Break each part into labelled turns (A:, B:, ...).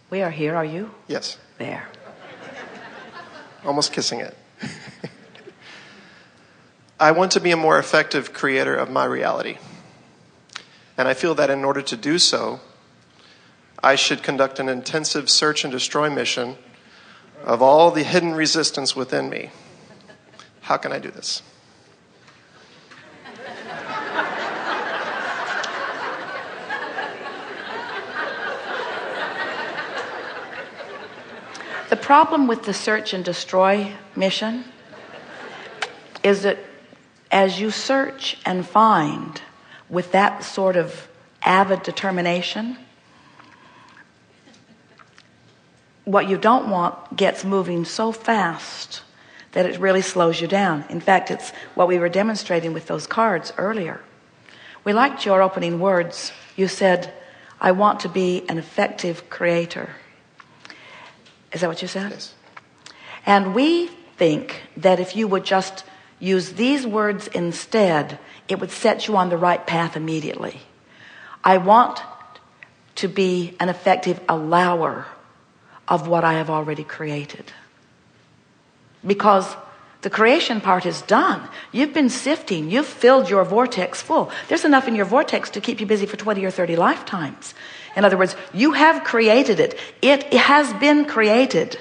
A: We are here. Are you?
B: Yes.
A: There.
B: Almost kissing it. I want to be a more effective creator of my reality. And I feel that in order to do so, I should conduct an intensive search and destroy mission of all the hidden resistance within me. How can I do this?
A: The problem with the search and destroy mission is that as you search and find with that sort of avid determination, what you don't want gets moving so fast that it really slows you down. In fact, it's what we were demonstrating with those cards earlier. We liked your opening words. You said, I want to be an effective creator. Is that what you said?
B: Yes.
A: And we think that if you would just use these words instead, it would set you on the right path immediately. I want to be an effective allower of what I have already created. Because the creation part is done. You've been sifting. You've filled your vortex full. There's enough in your vortex to keep you busy for 20 or 30 lifetimes. In other words, you have created it. It has been created.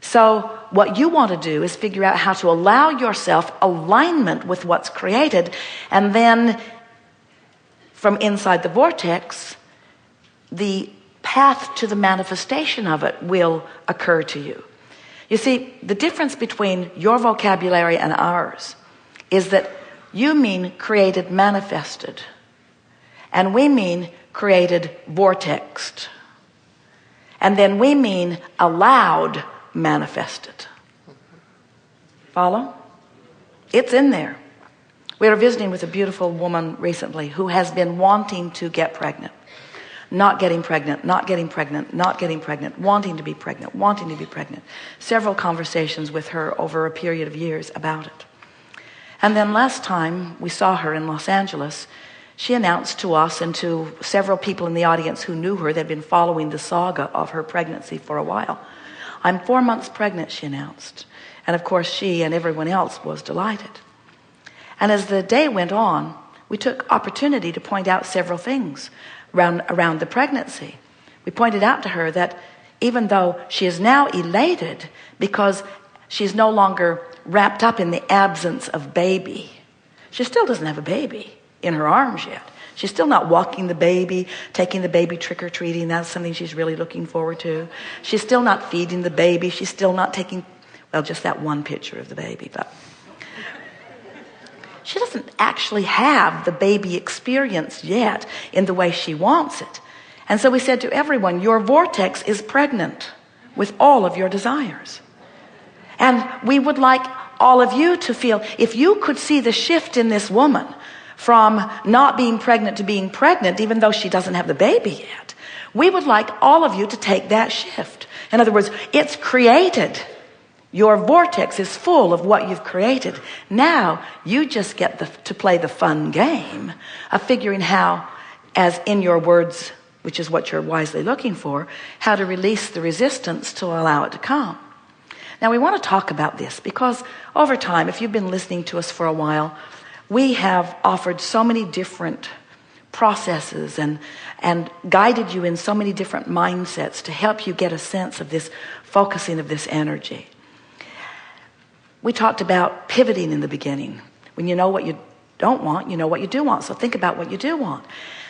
A: So what you want to do is figure out how to allow yourself alignment with what's created. And then from inside the vortex, the path to the manifestation of it will occur to you. You see, the difference between your vocabulary and ours is that you mean created manifested, and we mean created vortexed, and then we mean allowed manifested. Follow? It's in there. We were visiting with a beautiful woman recently who has been wanting to get pregnant. Not getting pregnant, not getting pregnant, not getting pregnant, wanting to be pregnant, wanting to be pregnant. Several conversations with her over a period of years about it. And then last time we saw her in Los Angeles, she announced to us and to several people in the audience who knew her, they'd been following the saga of her pregnancy for a while. I'm 4 months pregnant, she announced. And of course she and everyone else was delighted. And as the day went on, we took opportunity to point out several things around the pregnancy. We pointed out to her that even though she is now elated because she's no longer wrapped up in the absence of baby, she still doesn't have a baby in her arms yet. She's still not walking the baby, taking the baby trick-or-treating. That's something she's really looking forward to. She's still not feeding the baby. She's still not taking, well, just that one picture of the baby, but she doesn't actually have the baby experience yet in the way she wants it. And so we said to everyone, your vortex is pregnant with all of your desires. And we would like all of you to feel, if you could see the shift in this woman from not being pregnant to being pregnant, even though she doesn't have the baby yet, we would like all of you to take that shift. In other words, it's created. Your vortex is full of what you've created. Now you just get to play the fun game of figuring how, as in your words, which is what you're wisely looking for, how to release the resistance to allow it to come. Now we want to talk about this because over time, if you've been listening to us for a while, we have offered so many different processes and guided you in so many different mindsets to help you get a sense of this focusing of this energy. We talked about pivoting in the beginning. When you know what you don't want, you know what you do want. So think about what you do want.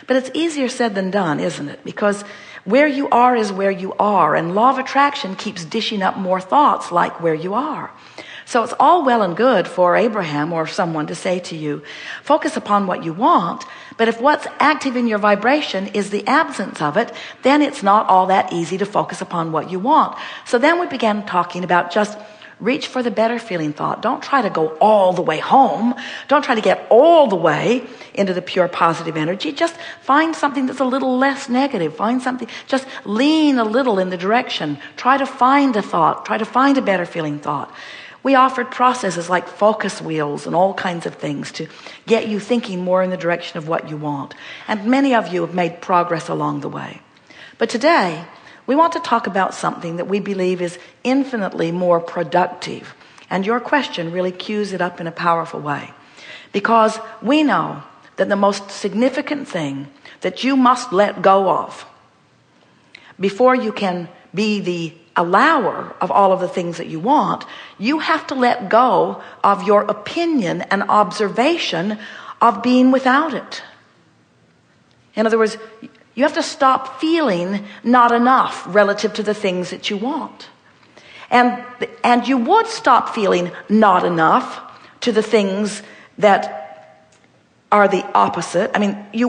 A: But it's easier said than done, isn't it? Because where you are is where you are. And law of attraction keeps dishing up more thoughts like where you are. So it's all well and good for Abraham or someone to say to you, focus upon what you want. But if what's active in your vibration is the absence of it, then it's not all that easy to focus upon what you want. So then we began talking about just reach for the better feeling thought. Don't try to go all the way home. Don't try to get all the way into the pure positive energy. Just find something that's a little less negative. Find something, just lean a little in the direction. Try to find a thought. Try to find a better feeling thought. We offered processes like focus wheels and all kinds of things to get you thinking more in the direction of what you want. And many of you have made progress along the way. But today, we want to talk about something that we believe is infinitely more productive. And your question really cues it up in a powerful way. Because we know that the most significant thing that you must let go of before you can be the allower of all of the things that you want, you have to let go of your opinion and observation of being without it. In other words, you have to stop feeling not enough relative to the things that you want. And you would stop feeling not enough to the things that are the opposite. I mean, you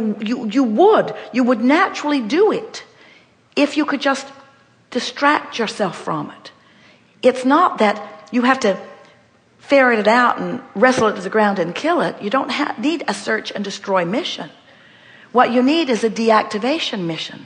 A: would naturally do it if you could just distract yourself from it. It's not that you have to ferret it out and wrestle it to the ground and kill it. You don't need a search and destroy mission. What you need is a deactivation mission.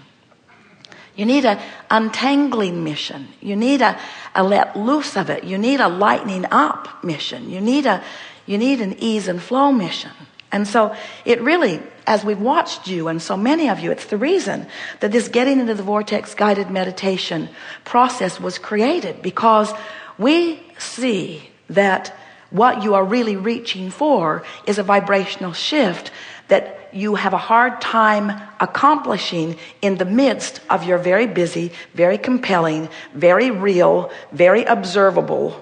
A: You need a untangling mission. You need a let loose of it. You need a lightening up mission. You need an ease and flow mission. And so it really, as we've watched you and so many of you, it's the reason that this getting into the vortex guided meditation process was created, because we see that what you are really reaching for is a vibrational shift that you have a hard time accomplishing in the midst of your very busy, very compelling, very real, very observable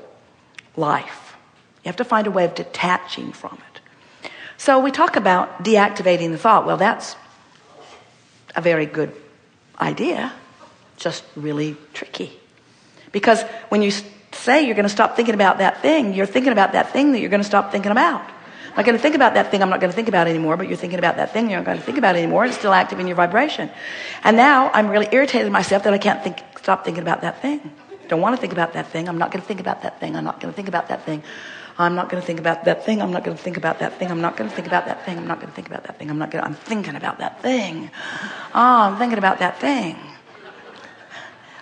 A: life. You have to find a way of detaching from it. So we talk about deactivating the thought. Well, that's a very good idea, just really tricky. Because when you say you're going to stop thinking about that thing, you're thinking about that thing that you're going to stop thinking about. I'm not going to think about that thing I'm not going to think about anymore, but you're thinking about that thing you're not going to think about anymore. It's still active in your vibration. And now I'm really irritated with myself that I can't stop thinking about that thing. Don't want to think about that thing. I'm not going to think about that thing. I'm not going to think about that thing. I'm not going to think about that thing. I'm not going to think about that thing. I'm not going to think about that thing. I'm not going to think about that thing. I'm thinking about that thing. Oh, I'm thinking about that thing.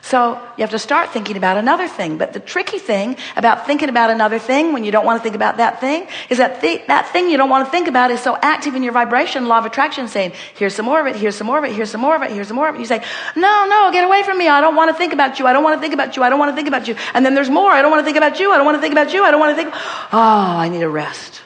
A: So you have to start thinking about another thing. But the tricky thing about thinking about another thing when you don't want to think about that thing is that that thing you don't want to think about is so active in your vibration, law of attraction, saying, here's some more of it, here's some more of it, here's some more of it, here's some more of it. You say, no, get away from me. I don't want to think about you. I don't want to think about you. I don't want to think about you. And then there's more. I don't want to think about you. I don't want to think about you. I don't want to think. Oh, I need a rest.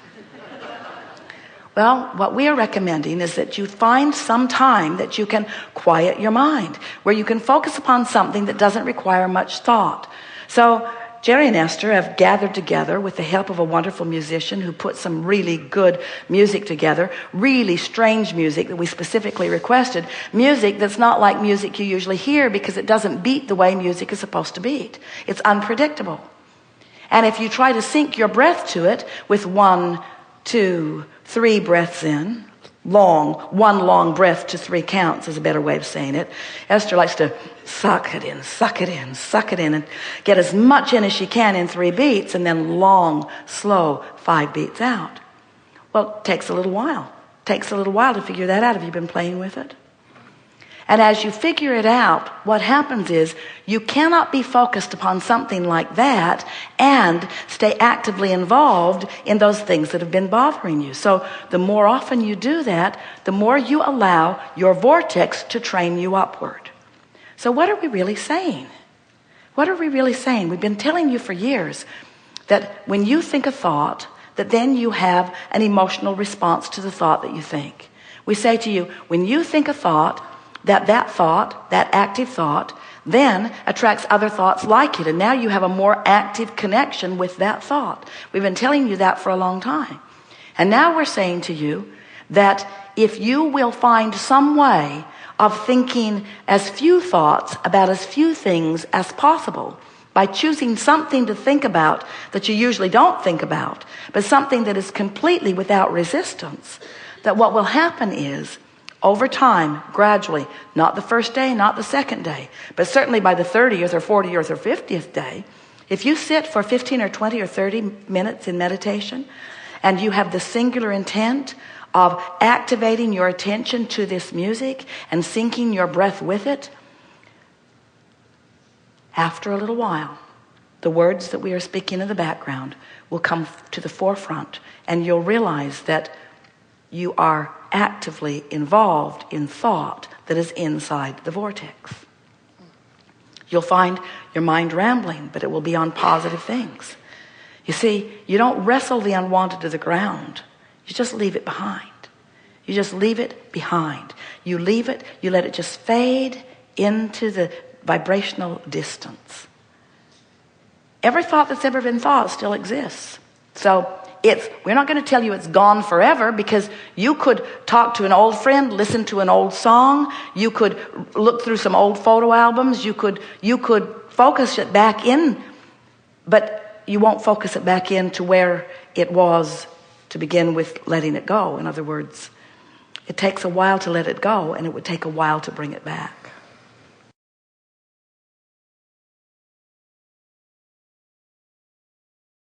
A: Well, what we are recommending is that you find some time that you can quiet your mind, where you can focus upon something that doesn't require much thought. So Jerry and Esther have gathered together with the help of a wonderful musician who put some really good music together, really strange music that we specifically requested, music that's not like music you usually hear because it doesn't beat the way music is supposed to beat. It's unpredictable. And if you try to sync your breath to it with 1, 2, 3 breaths in, one long breath to 3 counts is a better way of saying it. Esther likes to suck it in, suck it in, suck it in, and get as much in as she can in 3 beats, and then long, slow 5 beats out. Well, it takes a little while. It takes a little while to figure that out. Have you been playing with it? And as you figure it out, what happens is you cannot be focused upon something like that and stay actively involved in those things that have been bothering you. So the more often you do that, the more you allow your vortex to train you upward. So what are we really saying? What are we really saying? We've been telling you for years that when you think a thought, that then you have an emotional response to the thought that you think. We say to you, when you think a thought, that thought, that active thought, then attracts other thoughts like it. And now you have a more active connection with that thought. We've been telling you that for a long time. And now we're saying to you that if you will find some way of thinking as few thoughts about as few things as possible, by choosing something to think about that you usually don't think about, but something that is completely without resistance, that what will happen is, over time, gradually, not the first day, not the second day, but certainly by the 30th or 40th or 50th day, if you sit for 15 or 20 or 30 minutes in meditation and you have the singular intent of activating your attention to this music and syncing your breath with it, after a little while, the words that we are speaking in the background will come to the forefront, and you'll realize that you are actively involved in thought that is inside the vortex. You'll find your mind rambling, but it will be on positive things. You see, you don't wrestle the unwanted to the ground. You just leave it behind. You just leave it behind. You leave it, you let it just fade into the vibrational distance. Every thought that's ever been thought still exists. So we're not going to tell you it's gone forever, because you could talk to an old friend, listen to an old song, you could look through some old photo albums, you could focus it back in, but you won't focus it back in to where it was to begin with letting it go. In other words, it takes a while to let it go, and it would take a while to bring it back.